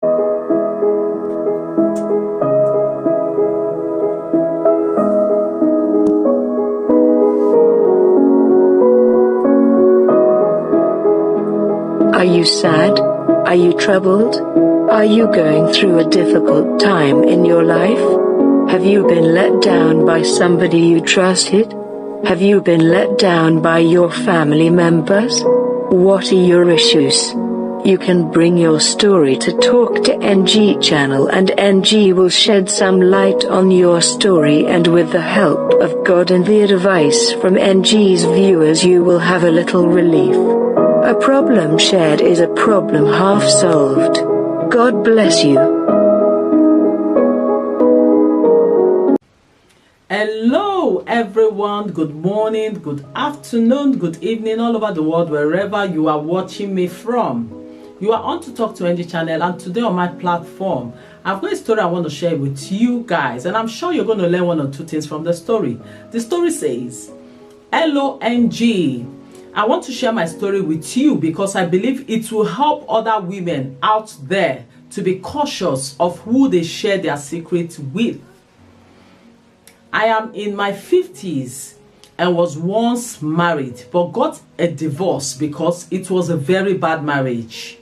Are you sad? Are you troubled? Are you going through a difficult time in your life? Have you been let down by somebody you trusted? Have you been let down by your family members? What are your issues? You can bring your story to Talk to NG channel and NG will shed some light on your story, and with the help of God and the advice from NG's viewers you will have a little relief. A problem shared is a problem half solved. God bless you. Hello everyone, good morning, good afternoon, good evening all over the world, wherever you are watching me from. You are on to Talk to NG channel, and today on my platform I've got a story I want to share with you guys, and I'm sure you're going to learn one or two things from the story. The story says, hello NG, I want to share my story with you because I believe it will help other women out there to be cautious of who they share their secrets with. I am in my 50s and was once married but got a divorce because it was a very bad marriage.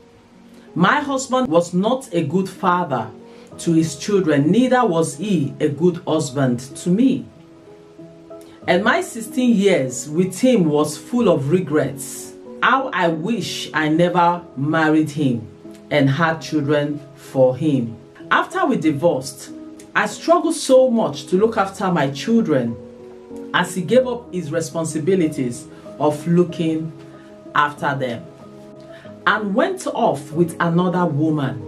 My husband was not a good father to his children, neither was he a good husband to me. And my 16 years with him was full of regrets. How I wish I never married him and had children for him. After we divorced, I struggled so much to look after my children as he gave up his responsibilities of looking after them and went off with another woman.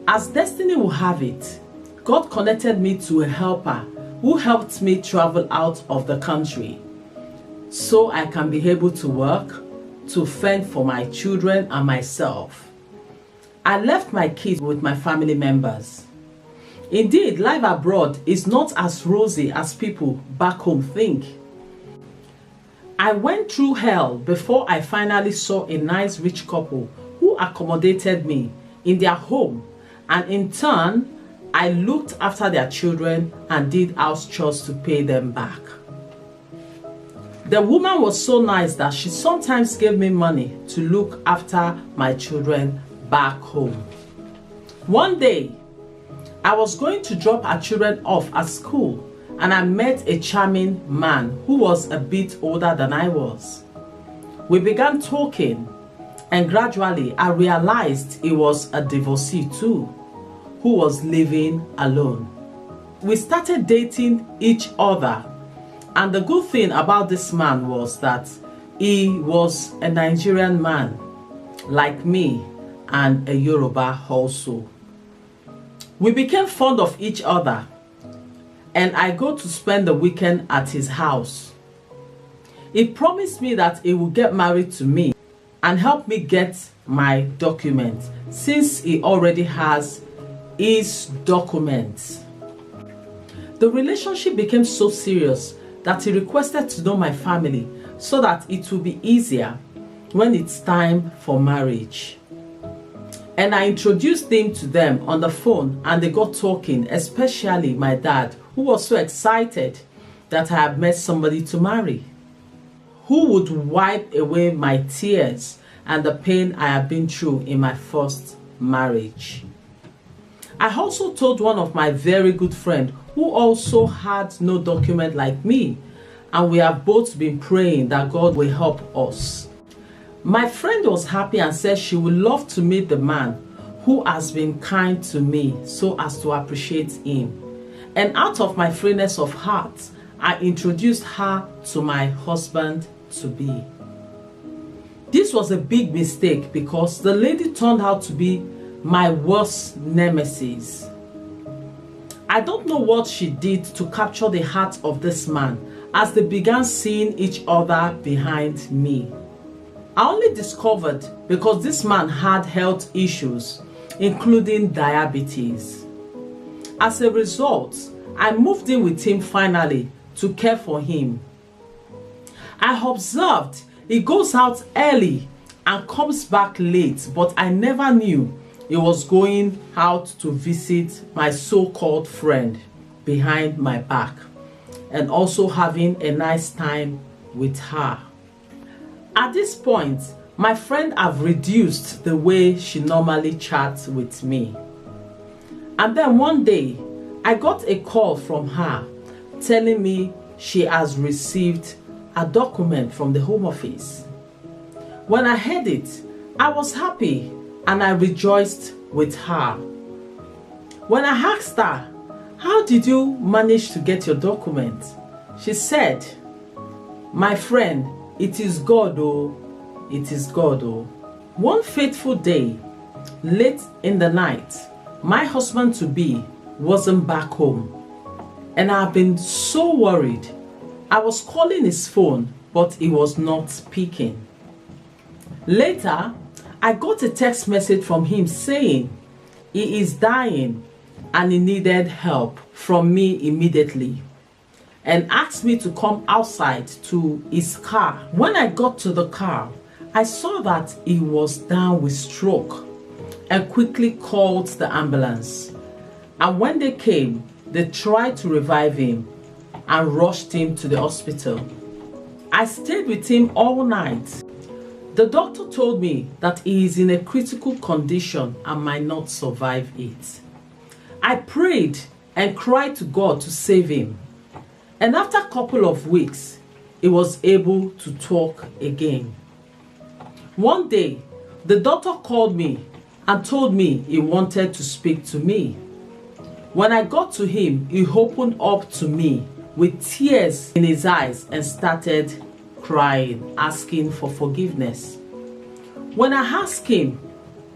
As destiny will have it, God connected me to a helper who helped me travel out of the country so I can be able to work, to fend for my children and myself. I left my kids with my family members. Indeed, life abroad is not as rosy as people back home think. I went through hell before I finally saw a nice rich couple who accommodated me in their home, and in turn, I looked after their children and did house chores to pay them back. The woman was so nice that she sometimes gave me money to look after my children back home. One day, I was going to drop our children off at school and I met a charming man who was a bit older than I was. We began talking and gradually I realized he was a divorcee too, who was living alone. We started dating each other, and the good thing about this man was that he was a Nigerian man like me and a Yoruba also. We became fond of each other and I go to spend the weekend at his house. He promised me that he would get married to me and help me get my documents since he already has his documents. The relationship became so serious that he requested to know my family so that it will be easier when it's time for marriage. And I introduced him to them on the phone and they got talking, especially my dad, who was so excited that I had met somebody to marry, who would wipe away my tears and the pain I had been through in my first marriage. I also told one of my very good friends who also had no document like me, and we have both been praying that God will help us. My friend was happy and said she would love to meet the man who has been kind to me so as to appreciate him. And out of my freeness of heart, I introduced her to my husband to be. This was a big mistake because the lady turned out to be my worst nemesis. I don't know what she did to capture the heart of this man as they began seeing each other behind me. I only discovered because this man had health issues, including diabetes. As a result, I moved in with him finally to care for him. I observed he goes out early and comes back late, but I never knew he was going out to visit my so-called friend behind my back and also having a nice time with her. At this point, my friend have reduced the way she normally chats with me. And then one day, I got a call from her telling me she has received a document from the Home Office. When I heard it, I was happy and I rejoiced with her. When I asked her, "How did you manage to get your document?" she said, "My friend, it is God, oh, it is God, oh." One fateful day, late in the night, my husband-to-be wasn't back home, and I've been so worried. I was calling his phone, but he was not picking. Later, I got a text message from him saying he is dying and he needed help from me immediately, and asked me to come outside to his car. When I got to the car, I saw that he was down with stroke and quickly called the ambulance. And when they came, they tried to revive him and rushed him to the hospital. I stayed with him all night. The doctor told me that he is in a critical condition and might not survive it. I prayed and cried to God to save him. And after a couple of weeks, he was able to talk again. One day, the doctor called me and told me he wanted to speak to me. When I got to him, he opened up to me with tears in his eyes and started crying, asking for forgiveness. When I asked him,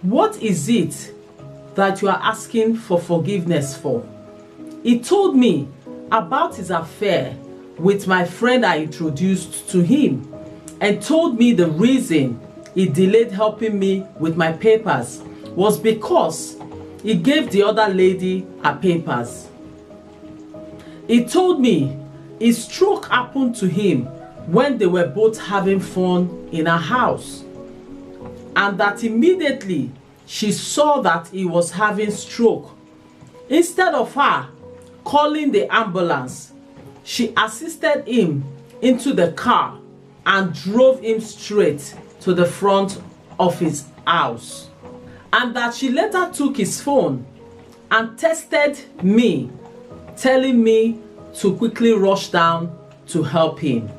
"What is it that you are asking for forgiveness for?" he told me about his affair with my friend I introduced to him, and told me the reason he delayed helping me with my papers was because he gave the other lady her papers. He told me his stroke happened to him when they were both having fun in her house, and that immediately she saw that he was having stroke. Instead of her calling the ambulance, she assisted him into the car and drove him straight to the front of his house, and that she later took his phone and texted me, telling me to quickly rush down to help him,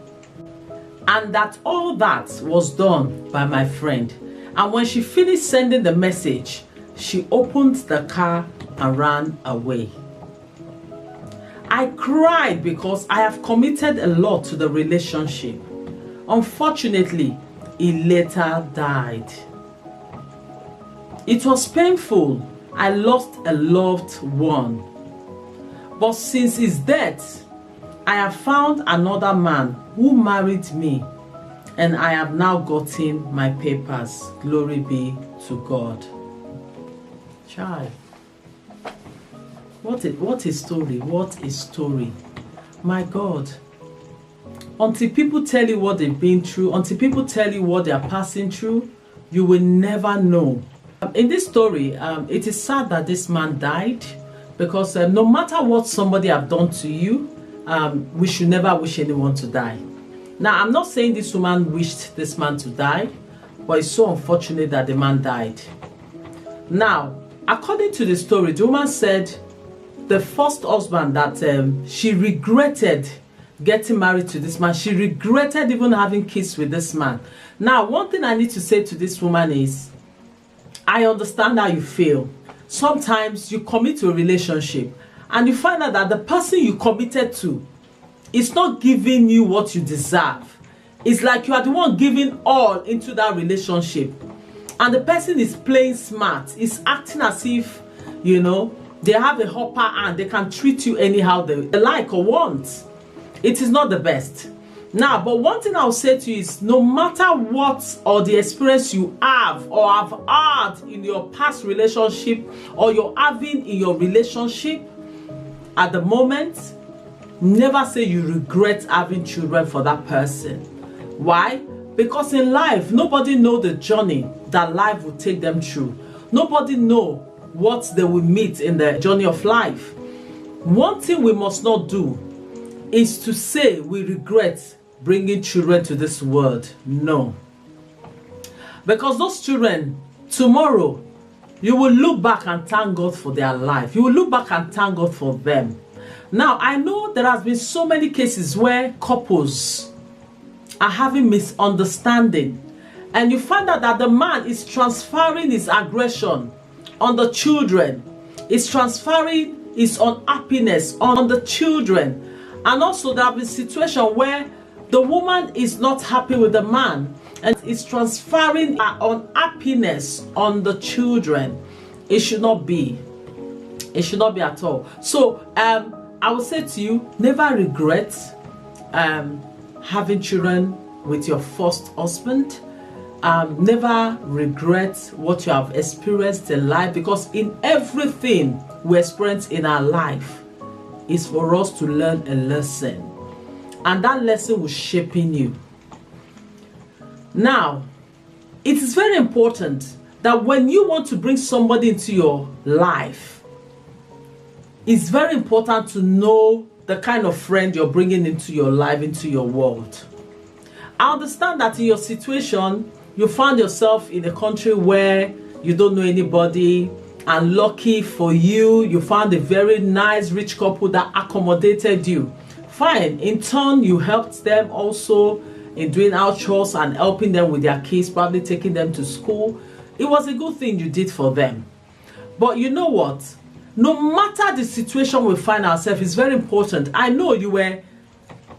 and that all that was done by my friend. And when she finished sending the message, she opened the car and ran away. I cried because I have committed a lot to the relationship. Unfortunately, he later died. It was painful. I lost a loved one. But since his death, I have found another man who married me, and I have now gotten my papers. Glory be to God. Child, what a story, what a story. My God. Until people tell you what they've been through, until people tell you what they are passing through, you will never know. In this story, it is sad that this man died, because no matter what somebody have done to you, we should never wish anyone to die. Now, I'm not saying this woman wished this man to die, but it's so unfortunate that the man died. Now, according to the story, the woman said the first husband that she regretted getting married to this man. She regretted even having kids with this man. Now, one thing I need to say to this woman is, I understand how you feel. Sometimes you commit to a relationship and you find out that the person you committed to is not giving you what you deserve. It's like you are the one giving all into that relationship, and the person is playing smart, is acting as if, you know, they have a upper hand, they can treat you anyhow they like or want. It is not the best. Now, but one thing I'll say to you is, no matter what or the experience you have or have had in your past relationship or you're having in your relationship at the moment, never say you regret having children for that person. Why? Because in life, nobody knows the journey that life will take them through. Nobody know what they will meet in the journey of life. One thing we must not do is to say we regret bringing children to this world. No. Because those children, tomorrow, you will look back and thank God for their life. You will look back and thank God for them. Now, I know there has been so many cases where couples are having misunderstanding, and you find out that the man is transferring his aggression on the children, is transferring his unhappiness on the children. And also there have been situations where the woman is not happy with the man and is transferring her unhappiness on the children. It should not be. It should not be at all. So I would say to you, never regret having children with your first husband. Never regret what you have experienced in life, because in everything we experience in our life is for us to learn a lesson, and that lesson will shape in you. Now, it is very important that when you want to bring somebody into your life, it's very important to know the kind of friend you're bringing into your life, into your world. I understand that in your situation, you found yourself in a country where you don't know anybody, and lucky for you, you found a very nice, rich couple that accommodated you. Fine. In turn, you helped them also in doing house chores and helping them with their kids, probably taking them to school. It was a good thing you did for them. But you know what? No matter the situation we find ourselves, it's very important. I know you were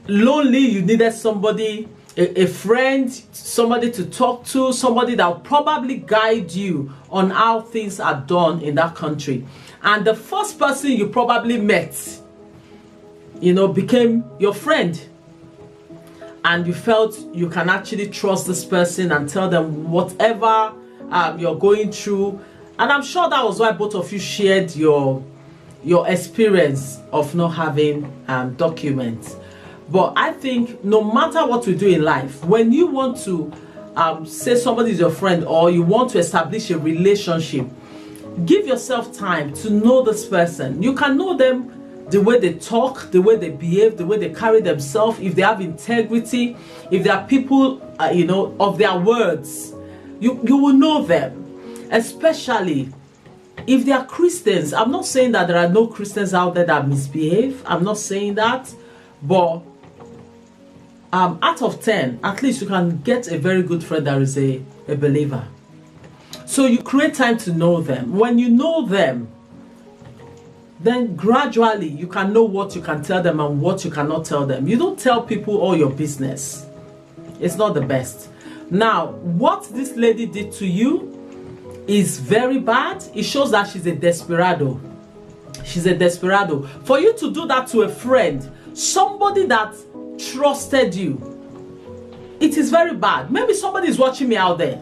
lonely, you needed somebody, a friend, somebody to talk to, somebody that will probably guide you on how things are done in that country. And the first person you probably met, became your friend. And you felt you can actually trust this person and tell them whatever you're going through. And I'm sure that was why both of you shared your experience of not having documents. But I think no matter what we do in life, when you want to say somebody is your friend, or you want to establish a relationship, give yourself time to know this person. You can know them the way they talk, the way they behave, the way they carry themselves, if they have integrity, if they are people, of their words. You will know them. Especially if they are Christians. I'm not saying that there are no Christians out there that misbehave. I'm not saying that. But out of 10, at least you can get a very good friend that is a believer. So you create time to know them. When you know them, then gradually you can know what you can tell them and what you cannot tell them. You don't tell people all your business. It's not the best. Now, what this lady did to you is very bad. It shows that she's a desperado. She's a desperado. For you to do that to a friend, somebody that trusted you, it is very bad. Maybe somebody is watching me out there.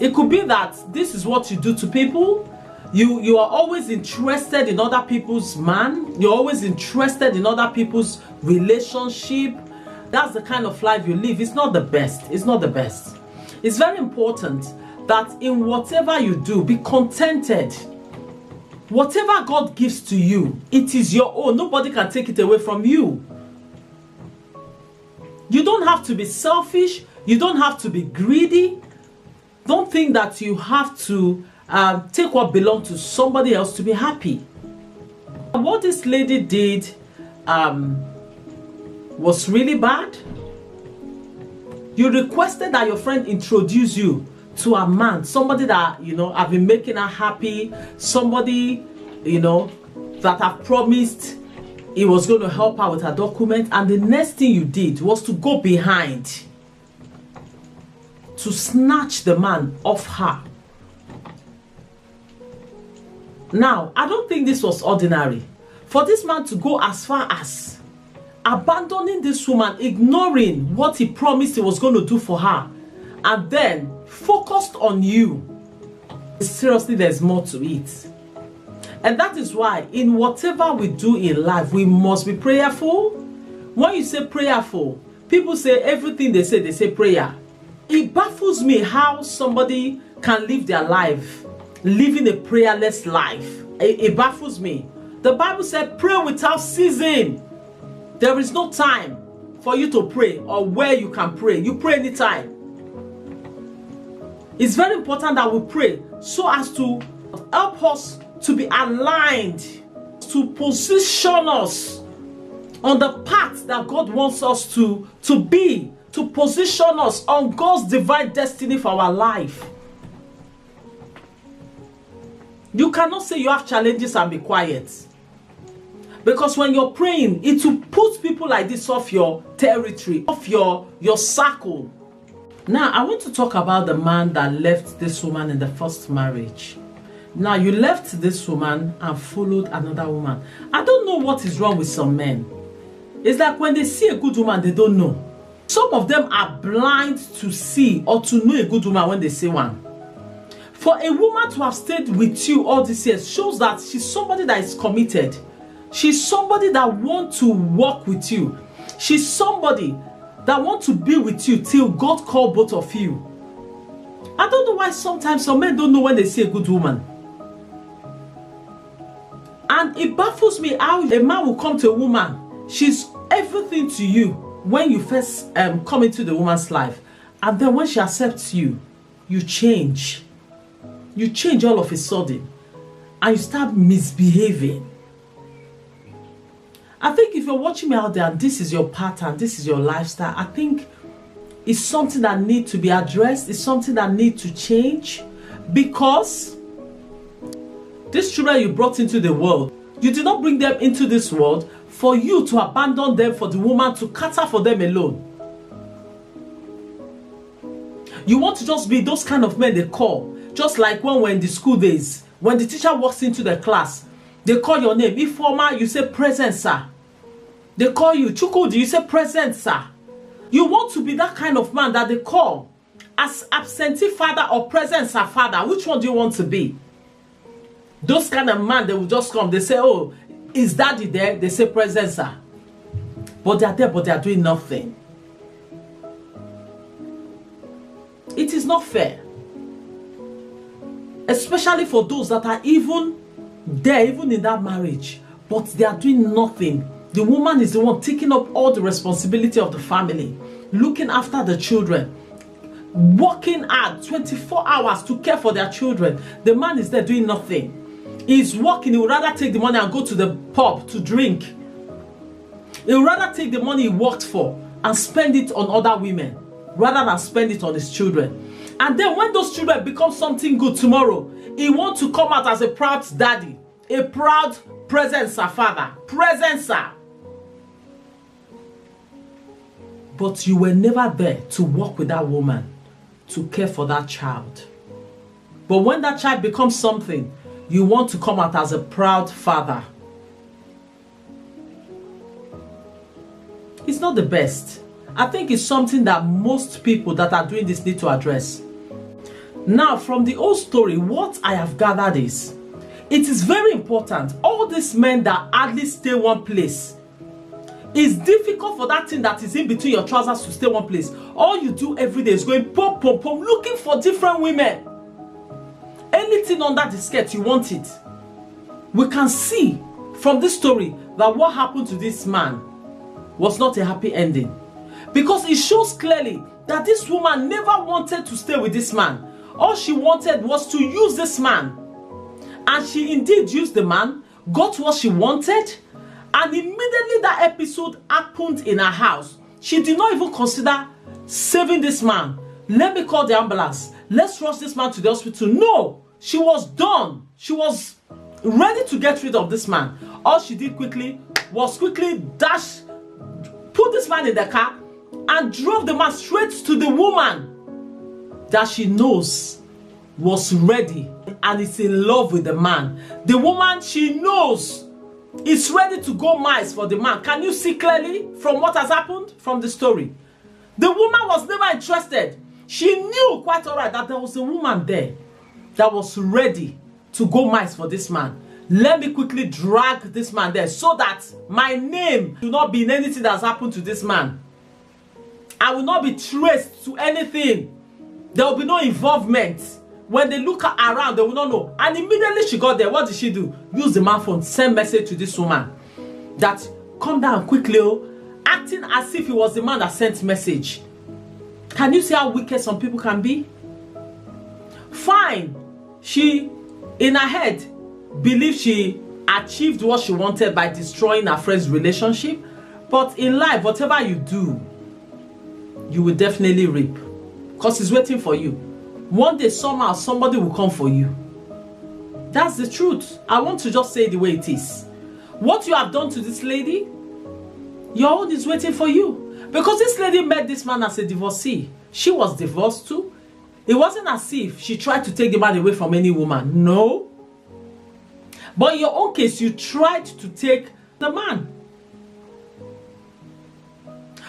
It could be that this is what you do to people. You are always interested in other people's man. You're always interested in other people's relationship. That's the kind of life you live. It's not the best. It's not the best. It's very important that in whatever you do, be contented. Whatever God gives to you, it is your own. Nobody can take it away from you. You don't have to be selfish. You don't have to be greedy. Don't think that you have to take what belongs to somebody else to be happy. What this lady did was really bad. You requested that your friend introduce you to a man, somebody that, have been making her happy, somebody, that have promised he was going to help her with her document, and the next thing you did was to go behind to snatch the man off her. Now, I don't think this was ordinary. For this man to go as far as abandoning this woman, ignoring what he promised he was going to do for her, and then focused on you. Seriously, there's more to it. And that is why in whatever we do in life, we must be prayerful. When you say prayerful, people say everything they say prayer. It baffles me how somebody can live their life living a prayerless life. It baffles me. The Bible said, pray without ceasing. There is no time for you to pray or where you can pray. You pray anytime. It's very important that we pray so as to help us to be aligned, to position us on the path that God wants us to be, to position us on God's divine destiny for our life. You cannot say you have challenges and be quiet. Because when you're praying, it will put people like this off your territory, off your circle. Now, I want to talk about the man that left this woman in the first marriage. Now, you left this woman and followed another woman. I don't know what is wrong with some men. It's like when they see a good woman, they don't know. Some of them are blind to see or to know a good woman when they see one. For a woman to have stayed with you all these years shows that she's somebody that is committed. She's somebody that wants to walk with you. She's somebody that wants to be with you till God call both of you. I don't know why sometimes some men don't know when they see a good woman. And it baffles me how a man will come to a woman. She's everything to you when you first come into the woman's life. And then when she accepts you, you change. You change all of a sudden. And you start misbehaving. I think if you're watching me out there and this is your pattern, this is your lifestyle, I think it's something that needs to be addressed. It's something that needs to change. Because these children you brought into the world, you did not bring them into this world for you to abandon them for the woman to cater for them alone. You want to just be those kind of men they call. Just like when we're in the school days, when the teacher walks into the class, they call your name. Ifeoma, you say present, sir. They call you Chukwudi, you say present, sir. You want to be that kind of man that they call as absentee father or present, sir, father. Which one do you want to be? Those kind of man, they will just come. They say, oh, is daddy there? They say present, sir. But they are there, but they are doing nothing. It is not fair. Especially for those that are even there, even in that marriage, but they are doing nothing. The woman is the one taking up all the responsibility of the family, looking after the children, working hard 24 hours to care for their children. The man is there doing nothing. He's working. He would rather take the money and go to the pub to drink. He would rather take the money he worked for and spend it on other women rather than spend it on his children. And then when those children become something good tomorrow, he wants to come out as a proud daddy, a proud present sir father, present sir. But you were never there to work with that woman, to care for that child. But when that child becomes something, you want to come out as a proud father. It's not the best. I think it's something that most people that are doing this need to address. Now, from the old story, what I have gathered is, it is very important. All these men that hardly stay one place, it's difficult for that thing that is in between your trousers to stay one place. All you do every day is going pom pom pom, looking for different women. Anything under the skirt, you want it. We can see from this story that what happened to this man was not a happy ending. Because it shows clearly that this woman never wanted to stay with this man. All she wanted was to use this man. And she indeed used the man, got what she wanted, and immediately that episode happened in her house. She did not even consider saving this man. Let me call the ambulance. Let's rush this man to the hospital. No, she was done. She was ready to get rid of this man. All she did quickly was dash, put this man in the car, and drove the man straight to the woman that she knows was ready and is in love with the man. The woman she knows is ready to go miles for the man. Can you see clearly from what has happened from the story? The woman was never interested. She knew quite all right that there was a woman there that was ready to go miles for this man. Let me quickly drag this man there so that my name will not be in anything that's happened to this man. I will not be traced to anything. There will be no involvement when they look around, they will not know. And immediately she got there, what did she do? Use the man phone, send message to this woman that come down quickly, acting as if it was the man that sent message. Can you see how wicked some people can be? Fine, she in her head believed she achieved what she wanted by destroying her friend's relationship, but in life, whatever you do, you will definitely reap, because it's waiting for you. One day, somehow, somebody will come for you. That's the truth. I want to just say it the way it is. What you have done to this lady, your own is waiting for you. Because this lady met this man as a divorcee. She was divorced too. It wasn't as if she tried to take the man away from any woman. No. But in your own case, you tried to take the man.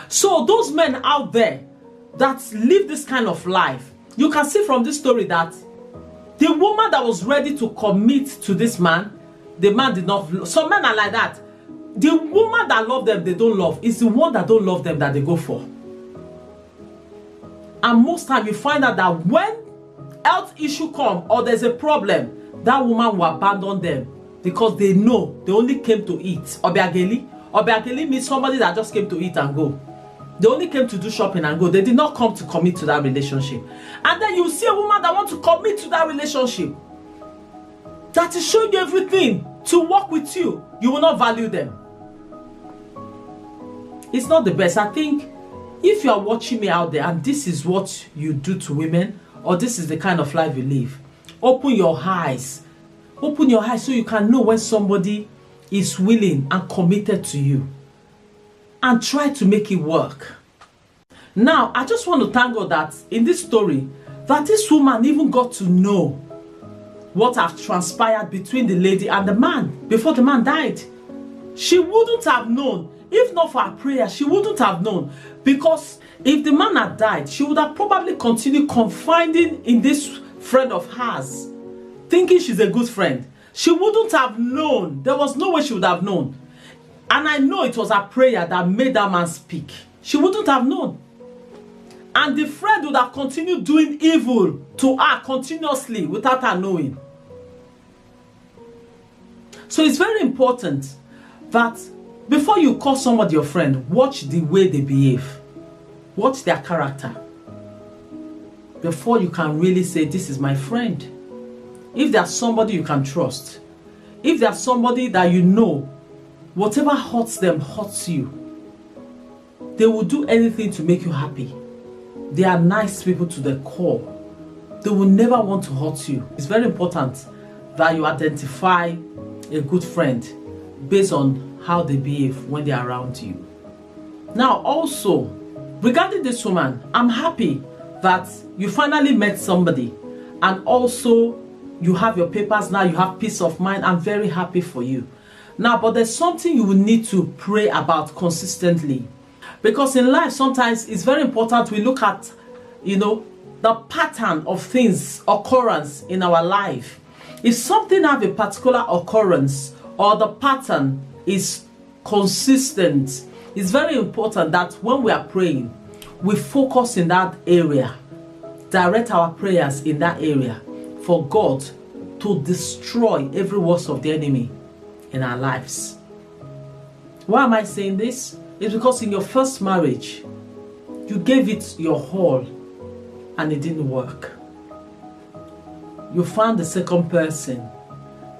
So those men out there that live this kind of life, you can see from this story that the woman that was ready to commit to this man, the man did not. Some men are like that. The woman that love them, they don't love. It's the one that don't love them that they go for. And most time you find out that when health issue come or there's a problem, that woman will abandon them because they know they only came to eat. Obiageli. Obiageli means somebody that just came to eat and go. They only came to do shopping and go. They did not come to commit to that relationship. And then you see a woman that wants to commit to that relationship, that is showing you everything to work with you. You will not value them. It's not the best. I think if you are watching me out there and this is what you do to women, or this is the kind of life you live, open your eyes. Open your eyes so you can know when somebody is willing and committed to you. And try to make it work. Now, I just want to thank God that in this story, that this woman even got to know what had transpired between the lady and the man before the man died. She wouldn't have known. If not for her prayer, she wouldn't have known. Because if the man had died, she would have probably continued confiding in this friend of hers, thinking she's a good friend. She wouldn't have known. There was no way she would have known. And I know it was her prayer that made that man speak. She wouldn't have known. And the friend would have continued doing evil to her continuously without her knowing. So it's very important that before you call somebody your friend, watch the way they behave. Watch their character. Before you can really say, this is my friend. If there's somebody you can trust, if there's somebody that you know, whatever hurts them hurts you, they will do anything to make you happy. They are nice people to the core. They will never want to hurt you. It's very important that you identify a good friend based on how they behave when they are around you. Now also, regarding this woman, I'm happy that you finally met somebody, and also you have your papers now, you have peace of mind. I'm very happy for you. Now, but there's something you will need to pray about consistently. Because in life, sometimes it's very important we look at, the pattern of things, occurrence in our life. If something have a particular occurrence or the pattern is consistent, it's very important that when we are praying, we focus in that area, direct our prayers in that area for God to destroy every works of the enemy in our lives. Why am I saying this? It's because in your first marriage, you gave it your all and it didn't work. You found the second person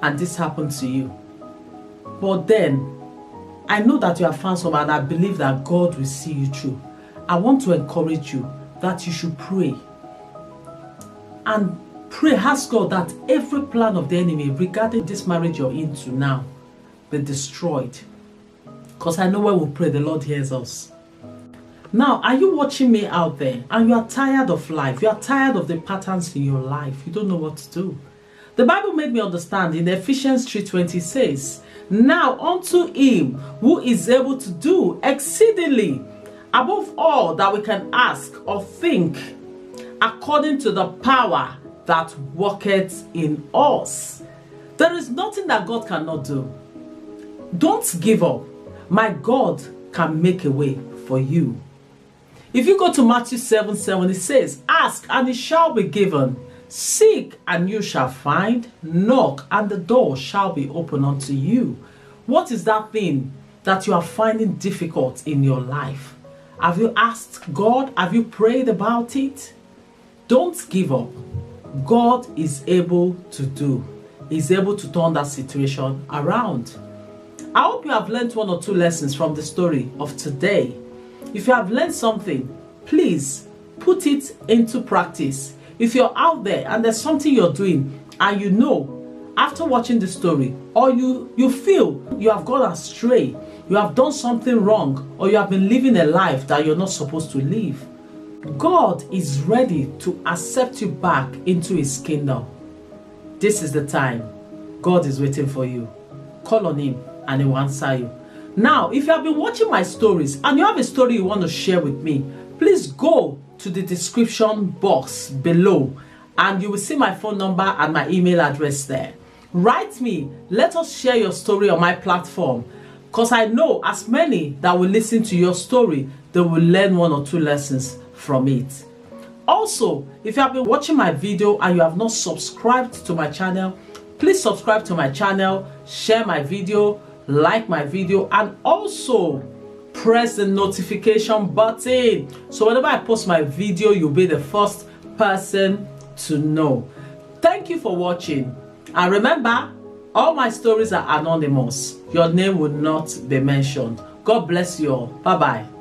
and this happened to you. But then, I know that you have found someone and I believe that God will see you through. I want to encourage you that you should pray. And pray, ask God that every plan of the enemy regarding this marriage you're into now be destroyed. Because I know when we pray, the Lord hears us. Now, are you watching me out there and you are tired of life? You are tired of the patterns in your life. You don't know what to do. The Bible made me understand in Ephesians 3:20 says, now unto him who is able to do exceedingly above all that we can ask or think, according to the power that worketh in us. There is nothing that God cannot do. Don't give up. My God can make a way for you. If you go to Matthew 7:7, it says, ask and it shall be given. Seek and you shall find, knock and the door shall be opened unto you. What is that thing that you are finding difficult in your life? Have you asked God? Have you prayed about it? Don't give up. God is able to do. He's able to turn that situation around. I hope you have learned one or two lessons from the story of today. If you have learned something, please put it into practice. If you're out there and there's something you're doing and you know after watching the story, or you feel you have gone astray, you have done something wrong, or you have been living a life that you're not supposed to live, God is ready to accept you back into his kingdom. This is the time. God is waiting for you. Call on him and he will answer you. Now, if you have been watching my stories and you have a story you want to share with me, please go to the description box below and you will see my phone number and my email address there. Write me. Let us share your story on my platform, because I know as many that will listen to your story, they will learn one or two lessons from it. Also, if you have been watching my video and you have not subscribed to my channel, please subscribe to my channel, share my video, like my video, and also press the notification button so whenever I post my video, you'll be the first person to know. Thank you for watching, and remember, all my stories are anonymous. Your name will not be mentioned. God bless you all. Bye bye.